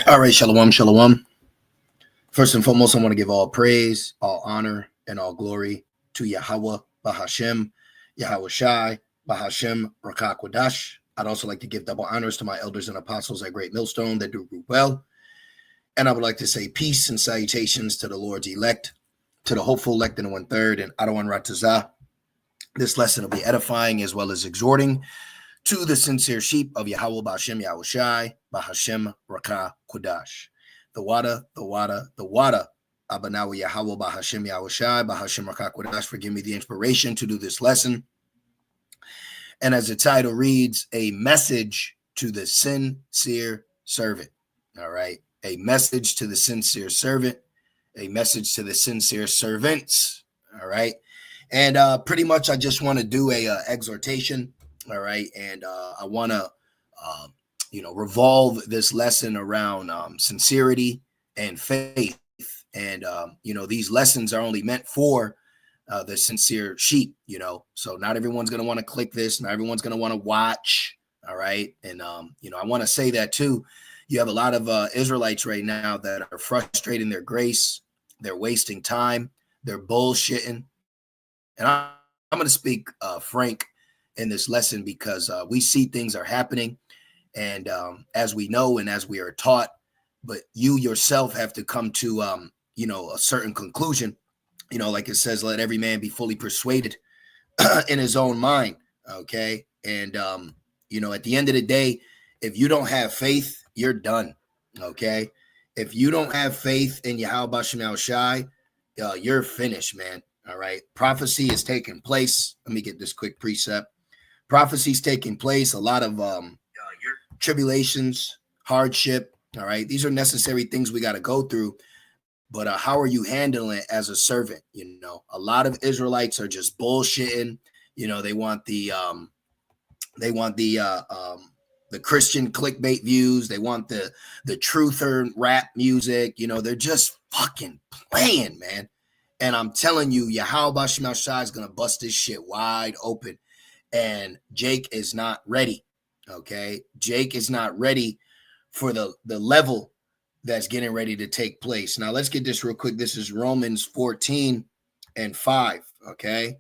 All right, shalom, shalom. First and foremost, I want to give all praise, all honor, and all glory to Yahweh, Bahashem, Yahweh Shai, Bahashem, Rakak Wadash. I'd also like to give double honors to my elders and apostles at Great Millstone that do group well. And I would like to say peace and salutations to the Lord's elect, to the hopeful elect in the 1/3, and Adawan Ratazah. This lesson will be edifying as well as exhorting to the sincere sheep of Yahweh Bahashem Yahweh Shai, Bahashem Rakah Kodash. The water, Abanawa Yahweh Bahashem Yahweh Shai, Bahashem Rakah Kodash, for giving me the inspiration to do this lesson. And as the title reads, a message to the sincere servant. All right. A message to the sincere servant, a message to the sincere servants. All right. And pretty much I just want to do a exhortation. All right. And I want to, revolve this lesson around sincerity and faith. And, these lessons are only meant for the sincere sheep, so not everyone's going to want to click this. Not everyone's going to want to watch. All right. And, I want to say that too. You have a lot of Israelites right now that are frustrating their grace. They're wasting time. They're bullshitting. And I'm going to speak frank in this lesson because we see things are happening, and as we know and as we are taught, but you yourself have to come to a certain conclusion. Like it says, let every man be fully persuaded in his own mind. Okay. And at the end of the day, if you don't have faith, you're done. Okay. If you don't have faith in Yahweh Bashem Yahweh Shai, you're finished, man. All right. Prophecy is taking place. Let me get this quick precept. Prophecy's taking place. A lot of tribulations, hardship. All right. These are necessary things we got to go through. But how are you handling it as a servant? A lot of Israelites are just bullshitting. They want the Christian clickbait views. They want the truther rap music. They're just fucking playing, man. And I'm telling you, Yahweh Bashem Shai is going to bust this shit wide open. And Jake is not ready. Okay. Jake is not ready for the level that's getting ready to take place. Now, let's get this real quick. This is Romans 14:5. Okay.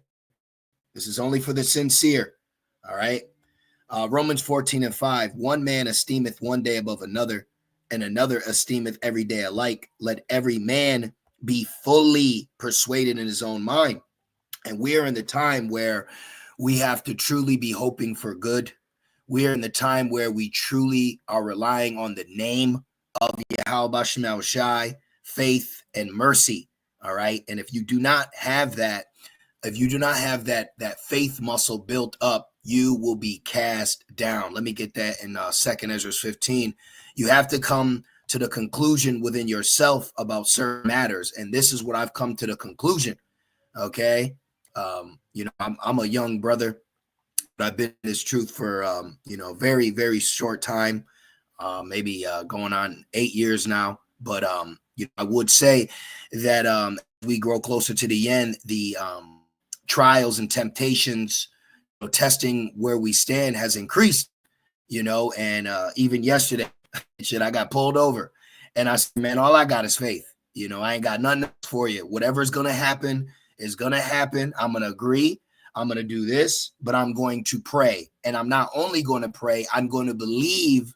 This is only for the sincere. All right. Romans 14:5. One man esteemeth one day above another, and another esteemeth every day alike. Let every man be fully persuaded in his own mind. And we are in the time where we have to truly be hoping for good. We are in the time where we truly are relying on the name of Yahweh Bashem Yahweh Shai, faith and mercy. All right. And if you do not have that, that faith muscle built up, you will be cast down. Let me get that in 2nd Ezra 15. You have to come to the conclusion within yourself about certain matters. And this is what I've come to the conclusion. Okay. I'm a young brother, but I've been in this truth for, very, very short time, maybe going on 8 years now. But, I would say that as we grow closer to the end, the trials and temptations, testing where we stand has increased, and even yesterday, I got pulled over and I said, man, all I got is faith. I ain't got nothing else for you. Whatever's going to happen is going to happen. I'm going to agree. I'm going to do this, but I'm going to pray. And I'm not only going to pray, I'm going to believe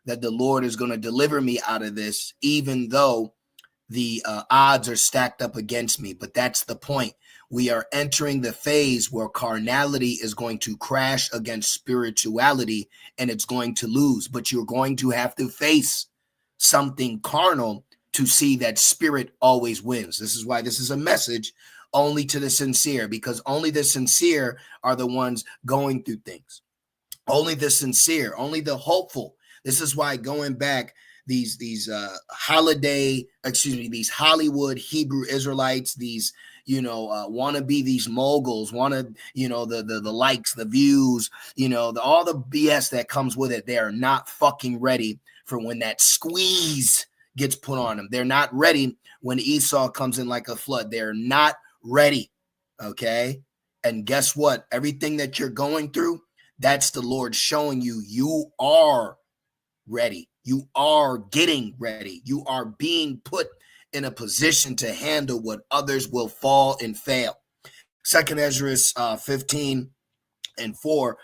that the Lord is going to deliver me out of this, even though the odds are stacked up against me. But that's the point. We are entering the phase where carnality is going to crash against spirituality, and it's going to lose. But you're going to have to face something carnal to see that spirit always wins. This is why this is a message only to the sincere, because only the sincere are the ones going through things. Only the sincere, only the hopeful. This is why going back, these Hollywood Hebrew Israelites, these want to be these moguls, want to the likes, the views, all the BS that comes with it. They are not fucking ready for when that squeeze gets put on them. They're not ready when Esau comes in like a flood. They're not ready. Okay. And guess what? Everything that you're going through, that's the Lord showing you, you are ready. You are getting ready. You are being put in a position to handle what others will fall and fail. Second Ezra 15 and 4,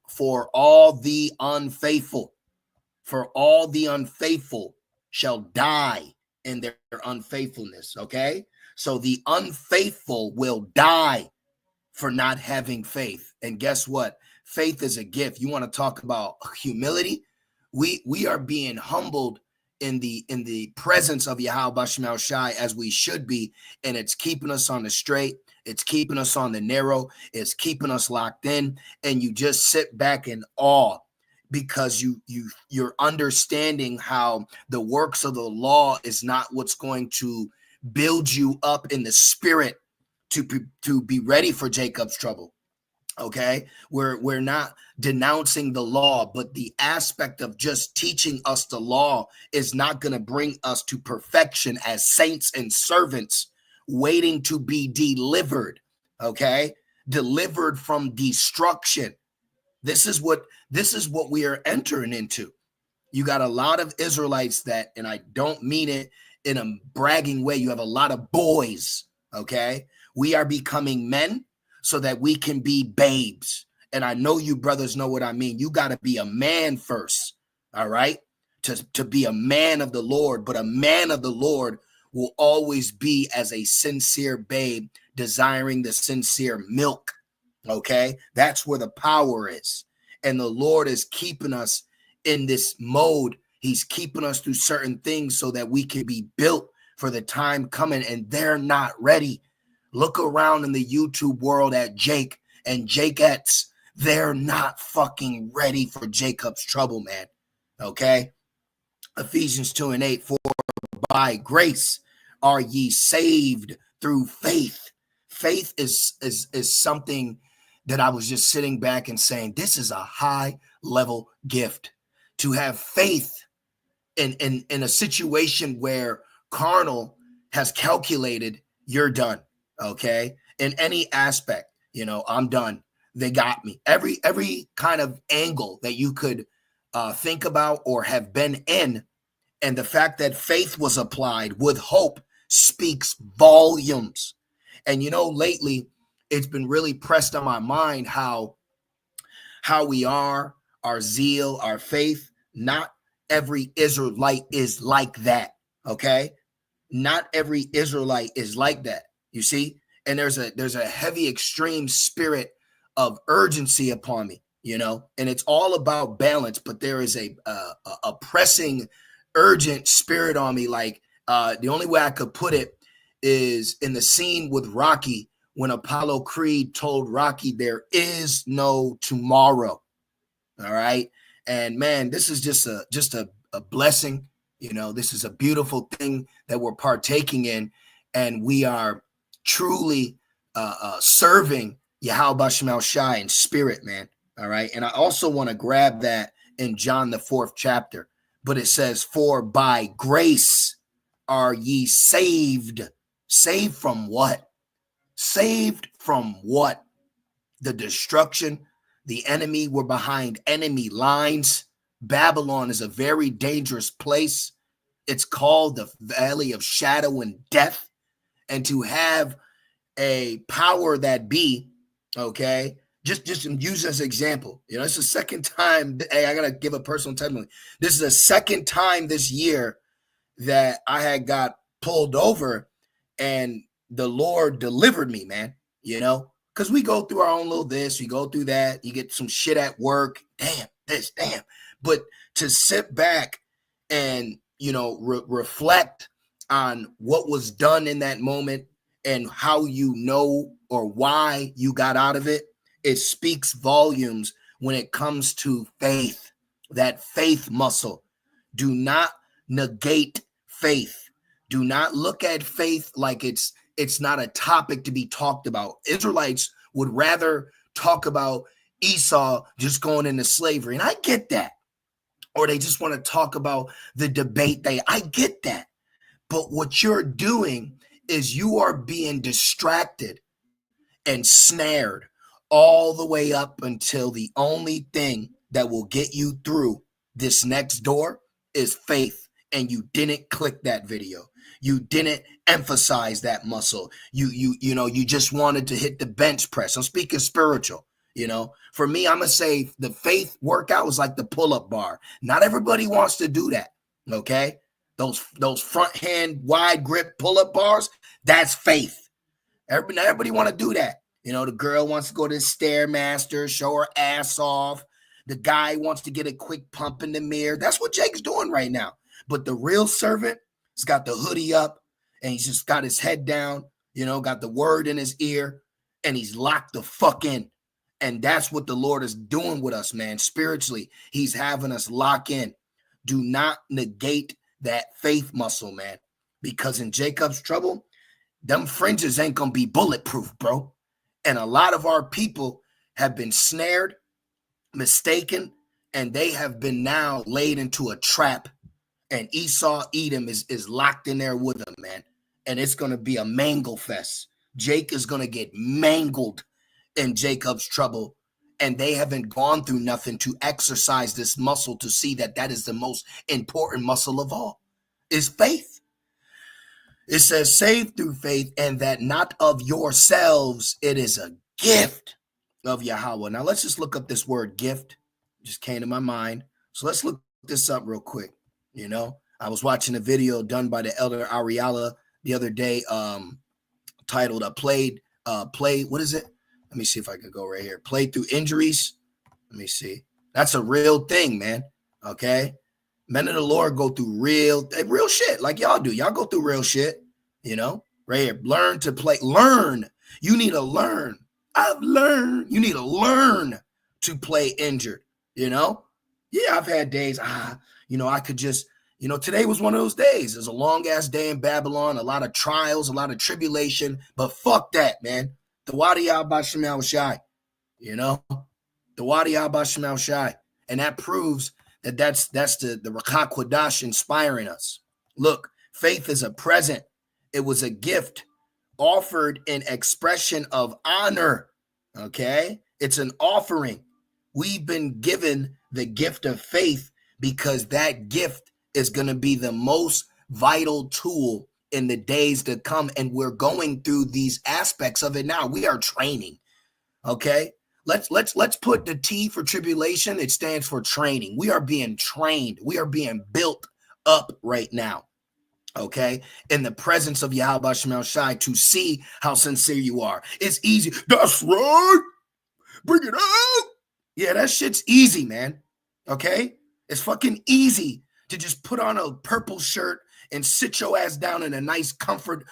for all the unfaithful, for all the unfaithful shall die in their unfaithfulness. Okay, so the unfaithful will die for not having faith. And guess what? Faith is a gift. You want to talk about humility? We are being humbled in the presence of Yahweh Shemel Shai, as we should be, and it's keeping us on the straight. It's keeping us on the narrow. It's keeping us locked in, and you just sit back in awe because you're understanding how the works of the law is not what's going to build you up in the spirit to be ready for Jacob's trouble. Okay, we're not denouncing the law, but the aspect of just teaching us the law is not going to bring us to perfection as saints and servants waiting to be delivered. Okay, delivered from destruction. This is what we are entering into. You got a lot of Israelites that, and I don't mean it in a bragging way, you have a lot of boys. Okay, we are becoming men so that we can be babes. And I know you brothers know what I mean. You got to be a man first, all right, to be a man of the Lord. But a man of the Lord will always be as a sincere babe, desiring the sincere milk, okay? That's where the power is. And the Lord is keeping us in this mode. He's keeping us through certain things so that we can be built for the time coming, and they're not ready. Look around in the YouTube world at Jake and Jakeettes. They're not fucking ready for Jacob's trouble, man. Okay? Ephesians 2 and 8, for by grace are ye saved through faith. Faith is something that I was just sitting back and saying, this is a high level gift. To have faith in a situation where carnal has calculated you're done. Okay, in any aspect, I'm done. They got me. Every kind of angle that you could think about or have been in, and the fact that faith was applied with hope speaks volumes. And lately it's been really pressed on my mind how we are, our zeal, our faith. Not every Israelite is like that. Okay, not every Israelite is like that. You see, and there's a heavy, extreme spirit of urgency upon me, and it's all about balance. But there is a pressing, urgent spirit on me. Like the only way I could put it is in the scene with Rocky when Apollo Creed told Rocky, "There is no tomorrow." All right, and man, this is just a blessing. This is a beautiful thing that we're partaking in, and we are truly serving Yahweh Shemel Shai in spirit, man. All right. And I also want to grab that in John, the 4th chapter, but it says, for by grace are ye saved. Saved from what? Saved from what? The destruction. The enemy. We're behind enemy lines. Babylon is a very dangerous place. It's called the valley of shadow and death. And to have a power that be, okay, just use as an example. It's the second time. Hey, I gotta give a personal testimony. This is the second time this year that I had got pulled over, and the Lord delivered me, man. Because we go through our own little this, we go through that. You get some shit at work. Damn this, damn. But to sit back and reflect on what was done in that moment and how or why you got out of it, it speaks volumes when it comes to faith, that faith muscle. Do not negate faith. Do not look at faith like it's not a topic to be talked about. Israelites would rather talk about Esau just going into slavery, and I get that. Or they just want to talk about the debate I get that. But what you're doing is you are being distracted and snared all the way up until the only thing that will get you through this next door is faith, and you didn't click that video. You didn't emphasize that muscle. You just wanted to hit the bench press. I'm speaking spiritual. For me, I'm gonna say the faith workout was like the pull-up bar. Not everybody wants to do that. Okay, those front hand wide grip pull-up bars, that's faith. Everybody want to do that. The girl wants to go to the Stairmaster, show her ass off. The guy wants to get a quick pump in the mirror. That's what Jake's doing right now. But the real servant has got the hoodie up, and he's just got his head down, got the word in his ear, and he's locked the fuck in. And that's what the Lord is doing with us, man. Spiritually, he's having us lock in. Do not negate that faith muscle, man, because in Jacob's trouble, them fringes ain't going to be bulletproof, bro. And a lot of our people have been snared, mistaken, and they have been now laid into a trap. And Esau, Edom is locked in there with them, man. And it's going to be a mangle fest. Jake is going to get mangled in Jacob's trouble. And they haven't gone through nothing to exercise this muscle to see that is the most important muscle of all, is faith. It says, saved through faith, and that not of yourselves, it is a gift of Yahweh. Now, let's just look up this word gift. It just came to my mind. So let's look this up real quick. I was watching a video done by the elder Ariala the other day, titled Play, what is it? Let me see if I can go right here. Play through injuries. Let me see. That's a real thing, man. Okay. Men of the Lord go through real shit like y'all do. Y'all go through real shit, right here. Learn to play. Learn. You need to learn. I've learned. You need to learn to play injured, Yeah, I've had days, I could just, today was one of those days. It was a long ass day in Babylon, a lot of trials, a lot of tribulation, but fuck that, man. The Wadi Abba Shemal Shai, the Wadi Abba Shemal Shai. And that proves that's the Rakha Quadash inspiring us. Look, faith is a present. It was a gift offered in expression of honor. Okay. It's an offering. We've been given the gift of faith because that gift is going to be the most vital tool in the days to come. And we're going through these aspects of it now. We are training. Okay. Let's put the T for tribulation. It stands for training. We are being trained. We are being built up right now. Okay. In the presence of Yahweh Shemal Shai to see how sincere you are. It's easy. That's right. Bring it out. Yeah, that shit's easy, man. Okay. It's fucking easy to just put on a purple shirt and sit your ass down in a nice comfort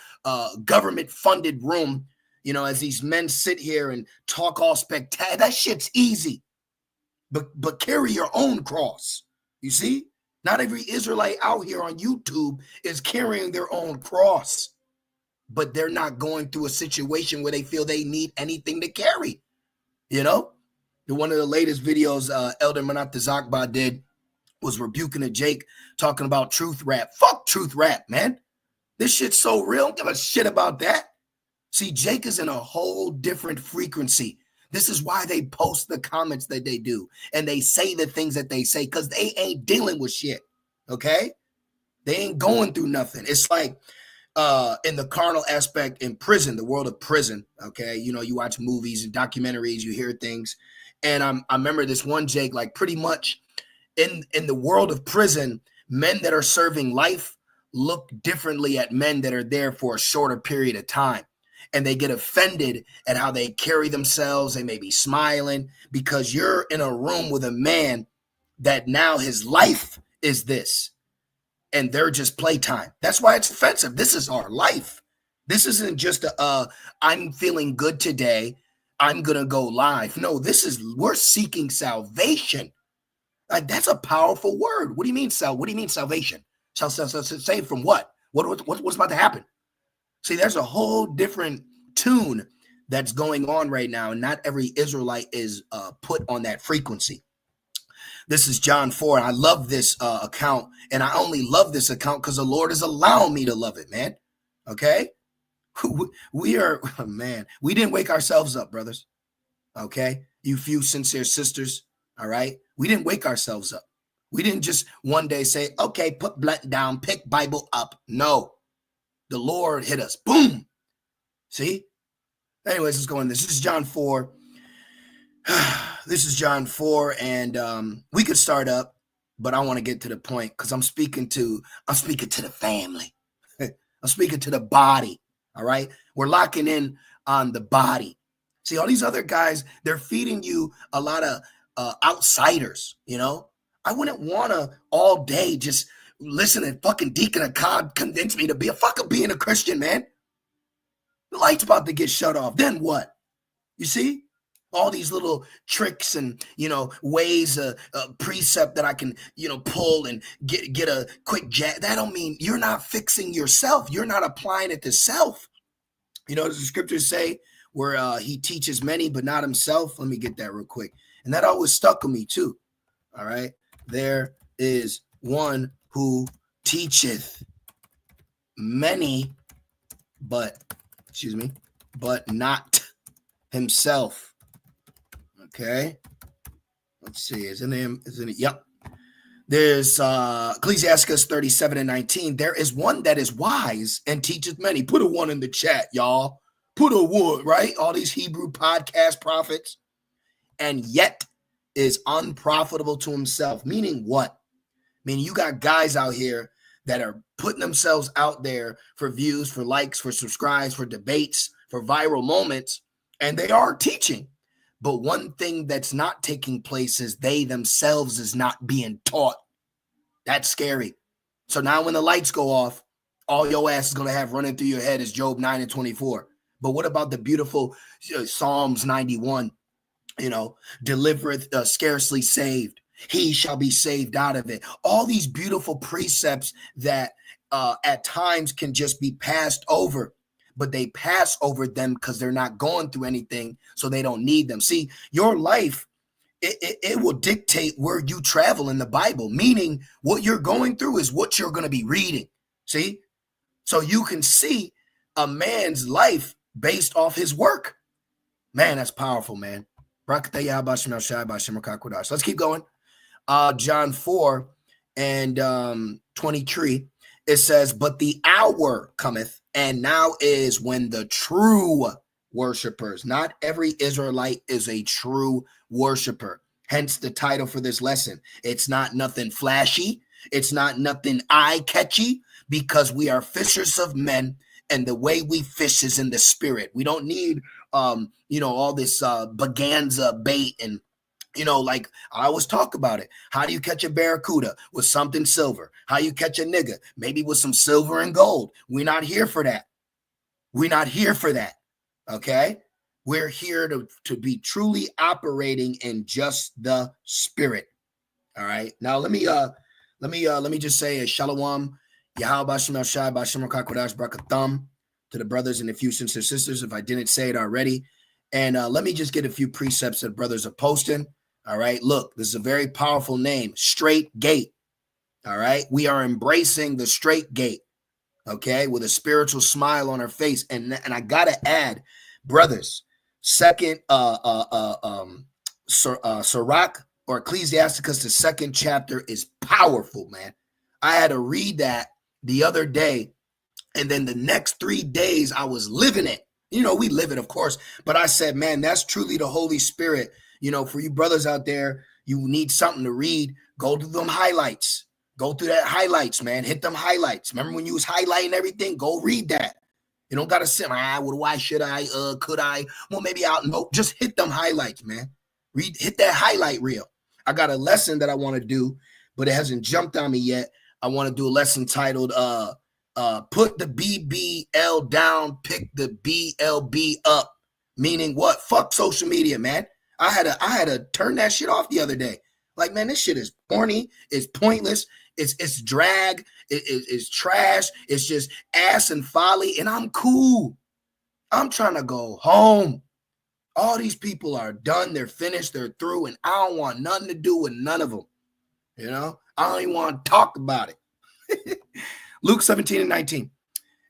government funded room, as these men sit here and talk all spectacular. That shit's easy. But carry your own cross. You see? Not every Israelite out here on YouTube is carrying their own cross, but they're not going through a situation where they feel they need anything to carry. One of the latest videos Elder Manat Zakba did was rebuking a Jake, talking about truth rap. Fuck truth rap, man. This shit's so real. Don't give a shit about that. See, Jake is in a whole different frequency. This is why they post the comments that they do. And they say the things that they say because they ain't dealing with shit. Okay? They ain't going through nothing. It's like in the carnal aspect in prison, the world of prison. Okay? You watch movies and documentaries, you hear things. And I remember this one Jake, like pretty much in the world of prison, men that are serving life look differently at men that are there for a shorter period of time. And they get offended at how they carry themselves. They may be smiling because you're in a room with a man that now his life is this. And they're just playtime. That's why it's offensive. This is our life. This isn't just I'm feeling good today, I'm going to go live. No, we're seeking salvation. Like, that's a powerful word. What do you mean, what do you mean salvation? Saved from what? What's about to happen? See, there's a whole different tune that's going on right now, and not every Israelite is put on that frequency. This is John 4, and I love this account, and I only love this account because the Lord is allowing me to love it, man. Okay? We are, man, we didn't wake ourselves up, brothers. Okay? You few sincere sisters, all right? We didn't wake ourselves up. We didn't just one day say, okay, put blunt down, pick Bible up. No, the Lord hit us. Boom. See? Anyways, let's go in this. This is John 4. This is John 4, and we could start up, but I want to get to the point because I'm speaking to the family. I'm speaking to the body. All right. We're locking in on the body. See, all these other guys, they're feeding you a lot of outsiders, you know. I wouldn't want to all day just listen to fucking Deacon Akkad convince me to be being a Christian, man. The light's about to get shut off. Then what? You see? All these little tricks and, ways, precept that I can, pull and get a quick jab. That don't mean you're not fixing yourself. You're not applying it to self. As the scriptures say, where he teaches many, but not himself. Let me get that real quick. And that always stuck with me too. All right. There is one who teacheth many, but not himself. Okay. Let's see. Isn't it? Yep. There's Ecclesiastes 37:19. There is one that is wise and teacheth many. Put a 1 in the chat, y'all. Put a 1, right? All these Hebrew podcast prophets. And yet is unprofitable to himself. Meaning what? Meaning you got guys out here that are putting themselves out there for views, for likes, for subscribes, for debates, for viral moments, and they are teaching. But one thing that's not taking place is they themselves is not being taught. That's scary. So now when the lights go off, all your ass is going to have running through your head is Job 9:24. But what about the beautiful Psalms 91? Delivereth scarcely saved. He shall be saved out of it. All these beautiful precepts that at times can just be passed over, but they pass over them because they're not going through anything, so they don't need them. See, your life, it will dictate where you travel in the Bible, meaning what you're going through is what you're going to be reading. See? So you can see a man's life based off his work. Man, that's powerful, man. Let's keep going. John 4 and 23, it says, but the hour cometh, and now is when the true worshipers, not every Israelite is a true worshiper. Hence the title for this lesson. It's not nothing flashy. It's not nothing eye-catchy, because we are fishers of men, and the way we fish is in the spirit. We don't need all this baganza bait and like I always talk about it. How do you catch a barracuda? With something silver. How you catch a nigga? Maybe with some silver and gold. We're not here for that. Okay? We're here to be truly operating in just the spirit. All right. Now let me just say a shalom, Yahweh Shem Shai Bashem Rakakodash Brakatham to the brothers and the few sisters if I didn't say it already. And let me just get a few precepts that brothers are posting. All right. Look, this is a very powerful name. Straight gate. All right. We are embracing the straight gate. Okay. With a spiritual smile on our face. And I got to add, brothers, second, Sirach or Ecclesiasticus, the second chapter is powerful, man. I had to read that the other day. And then the next 3 days I was living it. We live it, of course. But I said, man, that's truly the Holy Spirit. For you brothers out there, you need something to read. Go to them highlights. Go through that highlights, man. Hit them highlights. Remember when you was highlighting everything? Go read that. You don't got to sit, why should I? Could I? Well, maybe I'll. No, just hit them highlights, man. Hit that highlight reel. I got a lesson that I want to do, but it hasn't jumped on me yet. I want to do a lesson titled, put the BBL down, pick the BLB up. Meaning what? Fuck social media, man. I had to turn that shit off the other day. Like, man, this shit is corny. It's pointless. It's drag. It's trash. It's just ass and folly. And I'm cool. I'm trying to go home. All these people are done. They're finished. They're through. And I don't want nothing to do with none of them. I don't even want to talk about it. Luke 17:19.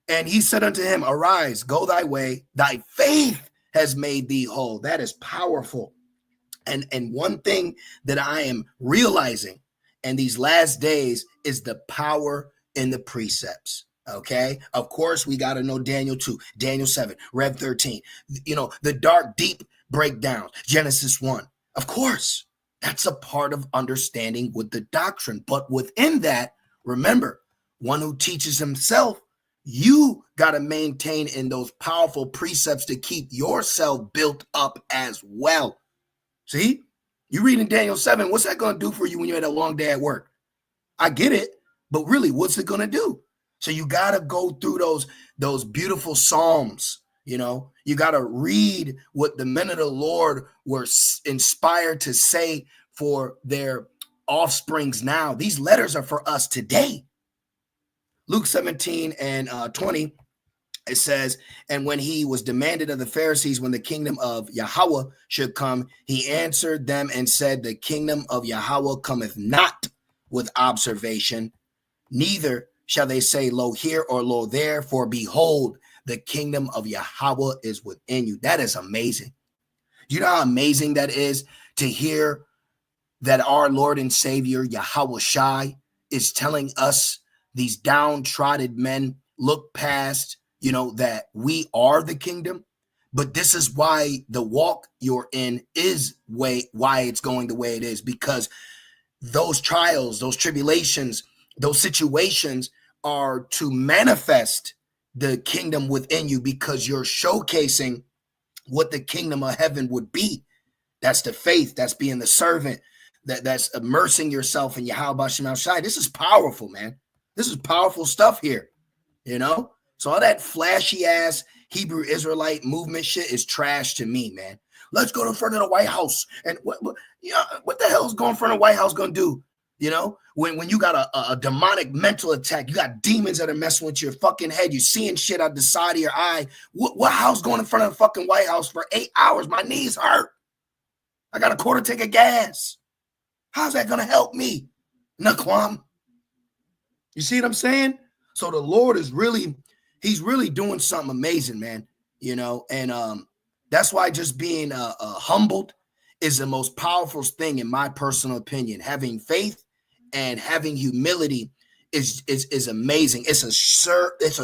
And he said unto him, arise, go thy way. Thy faith has made thee whole. That is powerful. And one thing that I am realizing And these last days is the power in the precepts. Okay. Of course, we got to know Daniel 2, Daniel 7, Rev 13, the dark, deep breakdowns, Genesis 1. Of course, that's a part of understanding with the doctrine. But within that, remember, one who teaches himself, you got to maintain in those powerful precepts to keep yourself built up as well. See, you reading Daniel 7, what's that going to do for you when you had a long day at work? I get it, but really, what's it going to do? So you got to go through those beautiful Psalms. You got to read what the men of the Lord were inspired to say for their offsprings now. These letters are for us today. Luke 17 and 20, it says, and when he was demanded of the Pharisees when the kingdom of Yahweh should come, he answered them and said, the kingdom of Yahweh cometh not with observation, neither shall they say, lo here or lo there, for behold, the kingdom of Yahweh is within you. That is amazing. You know how amazing that is to hear that our Lord and Savior, Yahweh Shai, is telling us, these downtrodden men, look past, that we are the kingdom. But this is why the walk you're in is why it's going the way it is, because those trials, those tribulations, those situations are to manifest the kingdom within you, because you're showcasing what the kingdom of heaven would be. That's the faith. That's being the servant. That's immersing yourself in Yahweh Shem Shai. This is powerful, man. This is powerful stuff here, So all that flashy ass Hebrew Israelite movement shit is trash to me, man. Let's go in front of the White House. And what the hell is going in front of the White House going to do? When you got a demonic mental attack, you got demons that are messing with your fucking head. You're seeing shit out the side of your eye. What house going in front of the fucking White House for 8 hours? My knees hurt. I got a quarter tank of gas. How's that going to help me? Naquam. You see what I'm saying? So the Lord is he's really doing something amazing, man. And that's why just being humbled is the most powerful thing, in my personal opinion. Having faith and having humility is amazing. It's a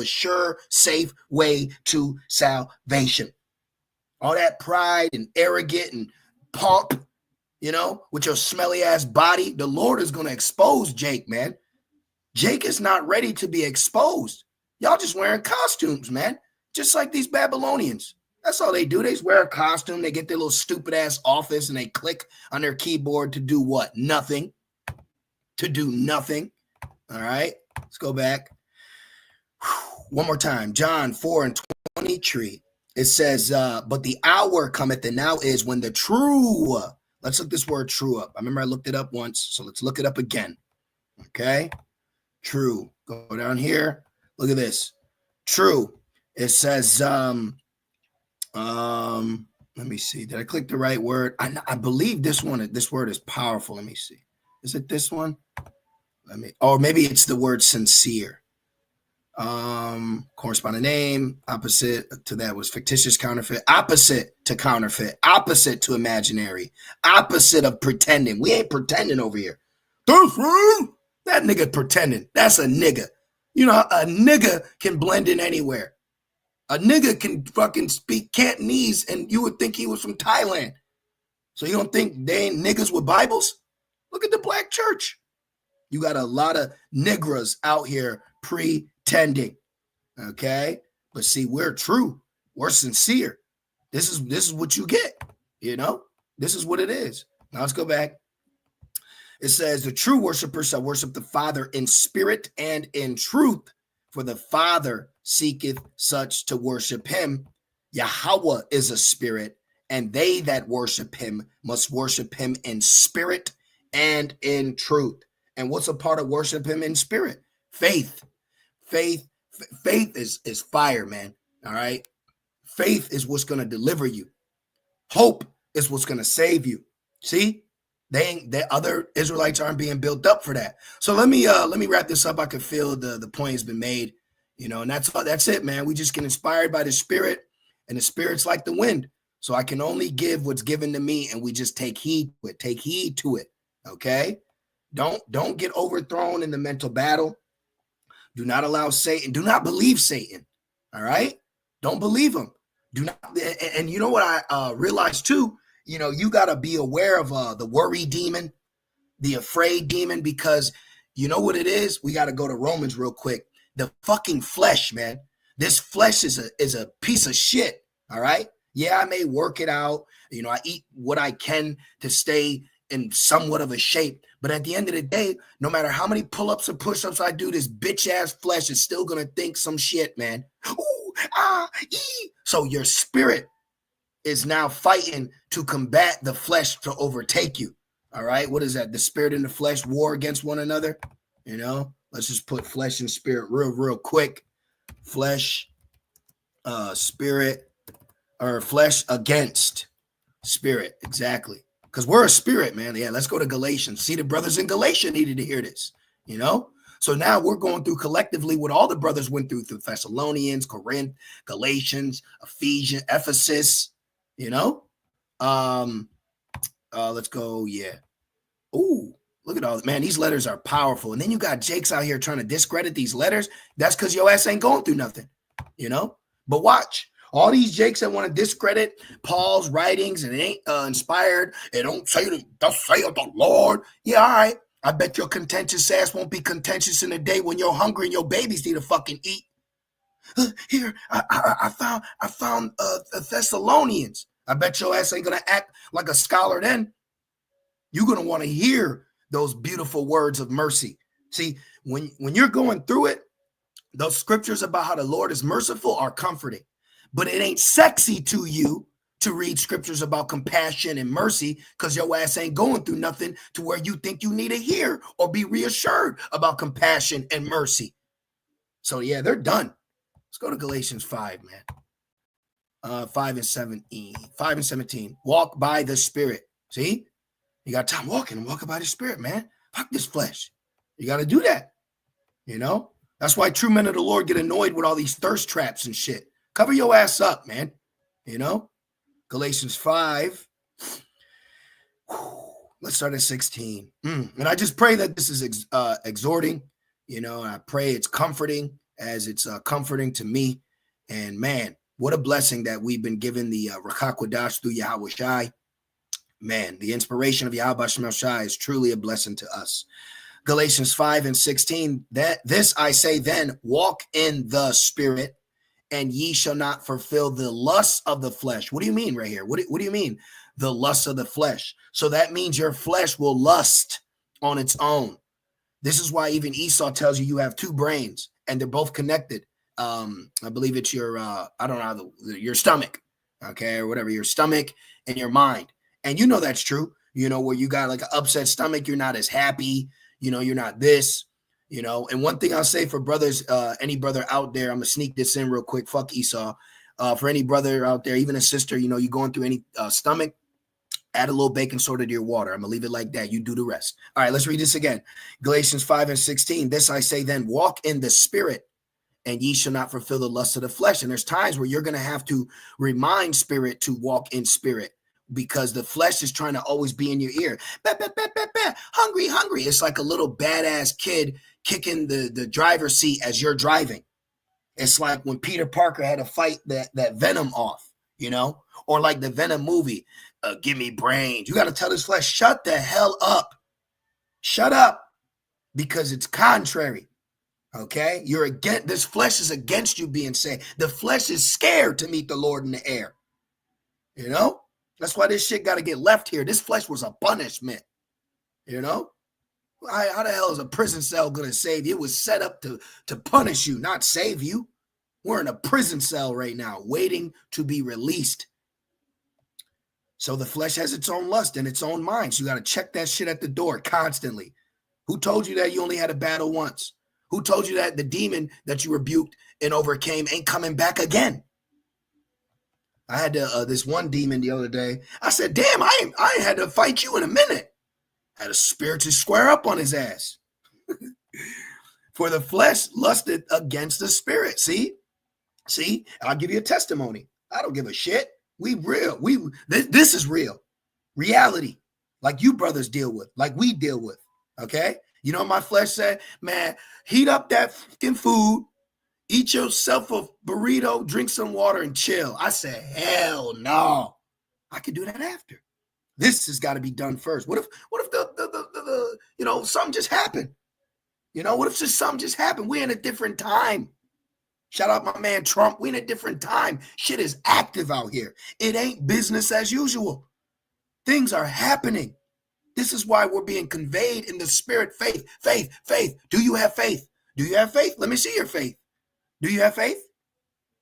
sure, safe way to salvation. All that pride and arrogant and pomp, with your smelly ass body, the Lord is going to expose Jake, man. Jake is not ready to be exposed. Y'all just wearing costumes, man. Just like these Babylonians. That's all they do. They just wear a costume. They get their little stupid ass office and they click on their keyboard to do what? Nothing. To do nothing. All right. Let's go back. One more time. John 4 and 23. It says, but the hour cometh, and now is when the true. Let's look this word true up. I remember I looked it up once. So let's look it up again. Okay. True. Go down here. Look at this. True. It says, let me see. Did I click the right word? I believe this word is powerful. Let me see. Is it this one? Or maybe it's the word sincere. Corresponding name. Opposite to that was fictitious, counterfeit. Opposite to counterfeit. Opposite to imaginary. Opposite of pretending. We ain't pretending over here. That's right. That nigga pretending. That's a nigga. A nigga can blend in anywhere. A nigga can fucking speak Cantonese and you would think he was from Thailand. So you don't think they ain't niggas with Bibles? Look at the black church. You got a lot of niggas out here pretending. Okay? But see, we're true. We're sincere. This is what you get. This is what it is. Now let's go back. It says, the true worshiper shall worship the Father in spirit and in truth, for the Father seeketh such to worship him. Yahweh is a spirit, and they that worship him must worship him in spirit and in truth. And what's a part of worship him in spirit? Faith. Faith is fire, man. All right. Faith is what's going to deliver you. Hope is what's going to save you. See? The other Israelites aren't being built up for that. So let me wrap this up. I can feel the point has been made, and that's it, man. We just get inspired by the Spirit, and the Spirit's like the wind. So I can only give what's given to me, and we just take heed to it. Okay. Don't get overthrown in the mental battle. Do not allow Satan. Do not believe Satan. All right. Don't believe him. Do not. And you know what I realized too? You know, you got to be aware of the worry demon, the afraid demon, because you know what it is? We got to go to Romans real quick. The fucking flesh, man. This flesh is a piece of shit. All right. Yeah, I may work it out. You know, I eat what I can to stay in somewhat of a shape. But at the end of the day, no matter how many pull-ups or push-ups I do, this bitch-ass flesh is still going to think some shit, man. Ooh, so your spirit is now fighting to combat the flesh to overtake you. All right. What is that? The spirit and the flesh war against one another. You know, let's just put flesh and spirit real quick. Flesh, spirit, or flesh against spirit. Exactly. Because we're a spirit, man. Yeah, let's go to Galatians. See, the brothers in Galatia needed to hear this, you know? So now we're going through collectively what all the brothers went through Thessalonians, Corinth, Galatians, Ephesians, Ephesus, you know? Let's go, yeah. Ooh, look at all that. Man, these letters are powerful. And then you got Jakes out here trying to discredit these letters. That's because your ass ain't going through nothing, you know? But watch. All these Jakes that want to discredit Paul's writings and it ain't inspired, it don't say thus saith the Lord. Yeah, all right. I bet your contentious ass won't be contentious in the day when you're hungry and your babies need to fucking eat. Here, I found Thessalonians. I bet your ass ain't gonna act like a scholar then. You're gonna want to hear those beautiful words of mercy. See, when you're going through it, those scriptures about how the Lord is merciful are comforting. But it ain't sexy to you to read scriptures about compassion and mercy because your ass ain't going through nothing to where you think you need to hear or be reassured about compassion and mercy. So, yeah, they're done. Let's go to Galatians 5, man. 5 and 17. Walk by the Spirit. See? You got time walking by the Spirit, man. Fuck this flesh. You got to do that. You know? That's why true men of the Lord get annoyed with all these thirst traps and shit. Cover your ass up, man. You know? Galatians 5. Let's start at 16. And I just pray that this is exhorting. You know, I pray it's comforting as it's comforting to me. And man, what a blessing that we've been given the Ruach HaKodesh through Yahweh Shai. Man, the inspiration of Yahweh Shai is truly a blessing to us. Galatians 5 and 16. This I say then, walk in the Spirit, and ye shall not fulfill the lusts of the flesh. What do you mean right here? What do you mean? The lusts of the flesh. So that means your flesh will lust on its own. This is why even Esau tells you have two brains and they're both connected. I believe it's your, I don't know, your stomach, okay, or whatever, your stomach and your mind. And you know that's true. You know, where you got like an upset stomach, you're not as happy. You know, you're not this. You know, and one thing I'll say for brothers, any brother out there, I'm gonna sneak this in real quick. Fuck Esau. For any brother out there, even a sister, you know, you're going through any stomach, add a little baking soda to your water. I'm gonna leave it like that. You do the rest. All right, let's read this again. Galatians 5 and 16. This I say then, walk in the Spirit, and ye shall not fulfill the lust of the flesh. And there's times where you're gonna have to remind spirit to walk in spirit, because the flesh is trying to always be in your ear. Bah, bah, bah, bah, bah. Hungry, hungry. It's like a little badass kid kicking the driver's seat as you're driving. It's like when Peter Parker had to fight that Venom off, you know, or like the Venom movie, give me brains. You got to tell this flesh, shut the hell up. Shut up, because it's contrary. Okay. This flesh is against you being saved. The flesh is scared to meet the Lord in the air. You know, that's why this shit got to get left here. This flesh was a punishment, you know. How the hell is a prison cell going to save you? It was set up to punish you, not save you. We're in a prison cell right now, waiting to be released. So the flesh has its own lust and its own mind. So you got to check that shit at the door constantly. Who told you that you only had a battle once? Who told you that the demon that you rebuked and overcame ain't coming back again? I had this one demon the other day. I said, damn, I ain't had to fight you in a minute. Had a spirit to square up on his ass. For the flesh lusted against the spirit. See, I'll give you a testimony. I don't give a shit. We real. This is real. Reality. Like you brothers deal with, like we deal with. Okay. You know what my flesh said? Man, heat up that fucking food, eat yourself a burrito, drink some water, and chill. I said, hell no. I can do that after. This has got to be done first. What if the something just happened? What if just something just happened? We're in a different time. Shout out my man Trump. We in a different time. Shit is active out here. It ain't business as usual. Things are happening. This is why we're being conveyed in the spirit. Faith, faith, faith. Do you have faith? Do you have faith? Let me see your faith. Do you have faith?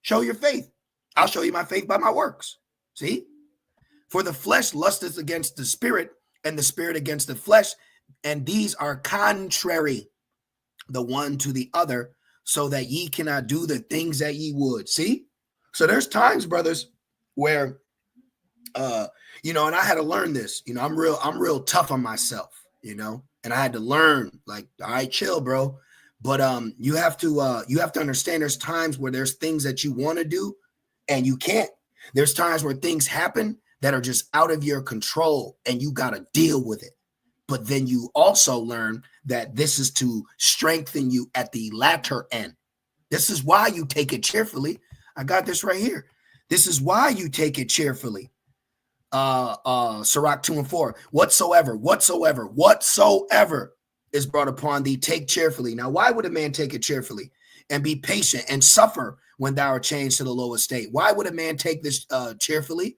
Show your faith. I'll show you my faith by my works. See? For the flesh lusteth against the spirit, and the spirit against the flesh, and these are contrary the one to the other, so that ye cannot do the things that ye would. See? So there's times, brothers, where and I had to learn this. I'm real tough on myself, and I had to learn, like, all right, chill, bro. But you have to understand there's times where there's things that you want to do and you can't. There's times where things happen that are just out of your control and you got to deal with it. But then you also learn that this is to strengthen you at the latter end. This is why you take it cheerfully. I got this right here. This is why you take it cheerfully. Sirach 2:4. Whatsoever is brought upon thee, take cheerfully. Now, why would a man take it cheerfully and be patient and suffer when thou art changed to the low estate? Why would a man take this cheerfully?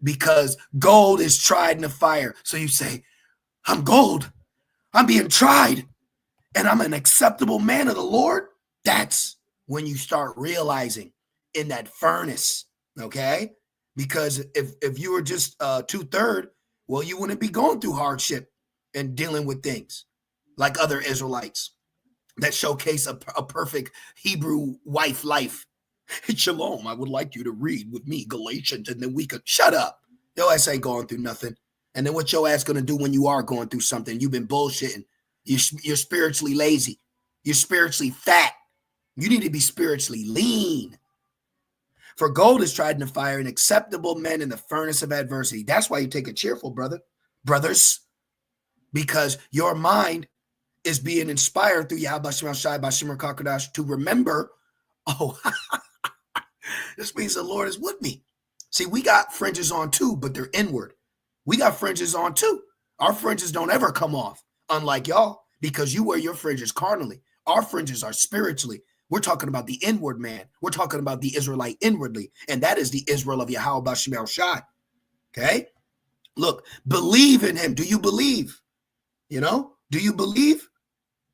Because gold is tried in the fire. So you say, I'm gold. I'm being tried. And I'm an acceptable man of the Lord. That's when you start realizing in that furnace, okay? Because if you were just 2/3, well, you wouldn't be going through hardship and dealing with things like other Israelites that showcase a perfect Hebrew wife life. Shalom, I would like you to read with me Galatians, and then we could shut up. Your ass ain't going through nothing. And then what your ass gonna do when you are going through something? You've been bullshitting. You're spiritually lazy. You're spiritually fat. You need to be spiritually lean. For gold is tried in the fire, and acceptable men in the furnace of adversity. That's why you take it cheerful, brothers, because your mind is being inspired through Yahweh Shem Shai Bashimar Kakadash to remember, this means the Lord is with me. See, we got fringes on too, but they're inward. We got fringes on too. Our fringes don't ever come off, unlike y'all, because you wear your fringes carnally. Our fringes are spiritually. We're talking about the inward man. We're talking about the Israelite inwardly, and that is the Israel of Yahweh Bashim Shai. Okay? Look, believe in him. Do you believe? Do you believe?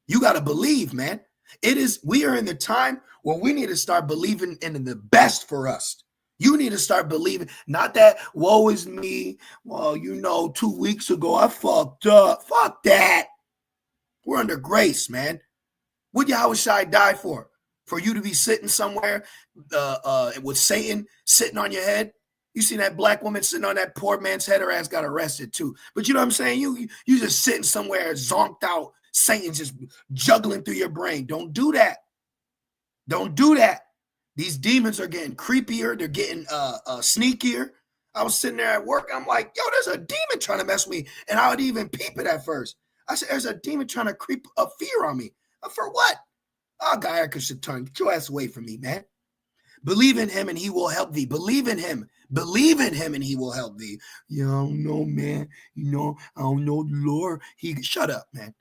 You got to believe, man. We are in the time where we need to start believing in the best for us. You need to start believing, not that, woe is me. Well, 2 weeks ago, I fucked up. Fuck that. We're under grace, man. What Yahweh Shai die for? For you to be sitting somewhere with Satan sitting on your head? You seen that black woman sitting on that poor man's head? Her ass got arrested too. But you know what I'm saying? You just sitting somewhere zonked out. Satan's just juggling through your brain. Don't do that. Don't do that. These demons are getting creepier. They're getting sneakier. I was sitting there at work. I'm like, yo, there's a demon trying to mess with me. And I would even peep it at first. I said, there's a demon trying to creep a fear on me. For what? Oh, God, get your ass away from me, man. Believe in him and he will help thee. Believe in him. Believe in him and he will help thee. Yeah, I don't know, man. I don't know the Lord. Shut up, man.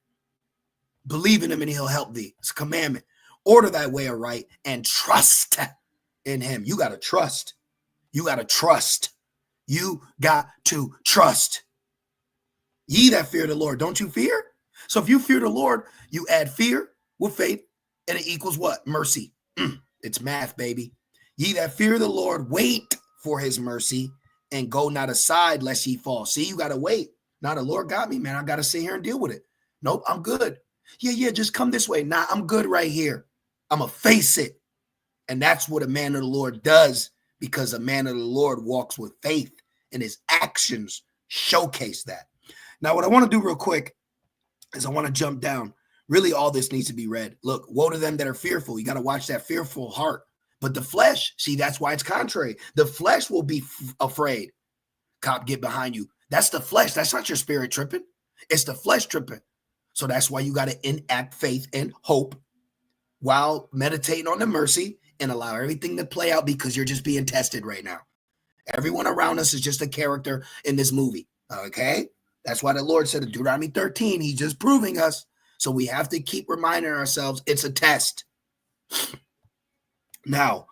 Believe in him and he'll help thee. It's a commandment. Order thy way aright and trust in him. You got to trust. You got to trust. You got to trust. Ye that fear the Lord, don't you fear? So if you fear the Lord, you add fear with faith, and it equals what? Mercy. It's math, baby. Ye that fear the Lord, wait for his mercy, and go not aside lest ye fall. See, you got to wait. Now the Lord got me, man. I got to sit here and deal with it. Nope, I'm good. Yeah, just come this way. Nah, I'm good right here. I'm going to face it. And that's what a man of the Lord does, because a man of the Lord walks with faith, and his actions showcase that. Now, what I want to do real quick is I want to jump down. Really, all this needs to be read. Look, woe to them that are fearful. You got to watch that fearful heart. But the flesh, see, that's why it's contrary. The flesh will be afraid. Cop, get behind you. That's the flesh. That's not your spirit tripping. It's the flesh tripping. So that's why you got to enact faith and hope while meditating on the mercy and allow everything to play out, because you're just being tested right now. Everyone around us is just a character in this movie. Okay? That's why the Lord said in Deuteronomy 13, he's just proving us. So we have to keep reminding ourselves it's a test. Now,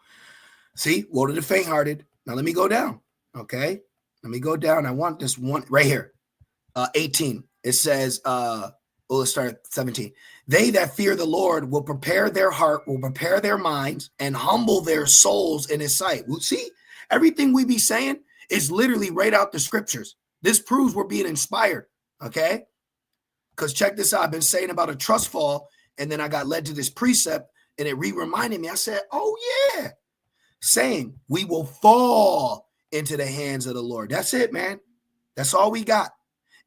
see, woe to the faint-hearted. Now let me go down. Okay? Let me go down. I want this one right here. 18. It says, let's start at 17. They that fear the Lord will prepare their heart, will prepare their minds, and humble their souls in his sight. Well, see, everything we be saying is literally right out the scriptures. This proves we're being inspired, okay? Because check this out. I've been saying about a trust fall, and then I got led to this precept, and it reminded me. I said, oh, yeah. Saying we will fall into the hands of the Lord. That's it, man. That's all we got.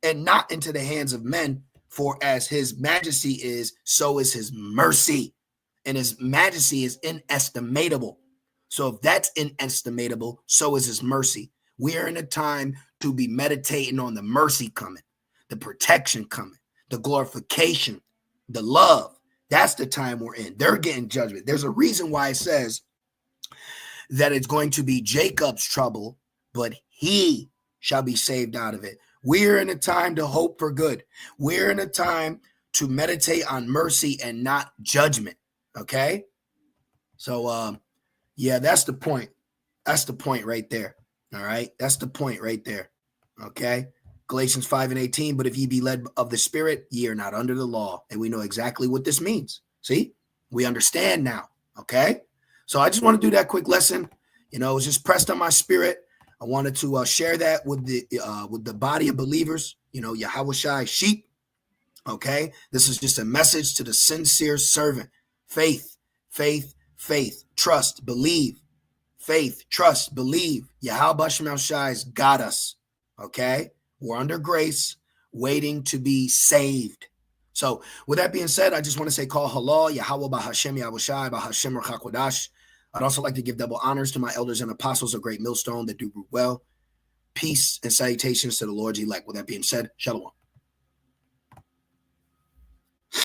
And not into the hands of men, for as his majesty is, so is his mercy. And his majesty is inestimable. So if that's inestimable, so is his mercy. We are in a time to be meditating on the mercy coming, the protection coming, the glorification, the love. That's the time we're in. They're getting judgment. There's a reason why it says that it's going to be Jacob's trouble, but he shall be saved out of it. We're in a time to hope for good. We're in a time to meditate on mercy and not judgment. Okay? So, yeah, that's the point. That's the point right there. All right? That's the point right there. Okay? Galatians 5:18, but if ye be led of the Spirit, ye are not under the law. And we know exactly what this means. See? We understand now. Okay? So I just want to do that quick lesson. You know, it was just pressed on my spirit. I wanted to share that with the body of believers, you know, Yahawashi sheep. Okay, this is just a message to the sincere servant. Faith, faith, faith, trust, believe. Faith, trust, believe. Yahweh Shem Shai's got us. Okay, we're under grace, waiting to be saved. So, with that being said, I just want to say, call halal, Yahweh Bahashem Yahushai Bahashem Rachakodash. I'd also like to give double honors to my elders and apostles of Great Millstone that do well. Peace and salutations to the Lord's elect. With that being said, shalom.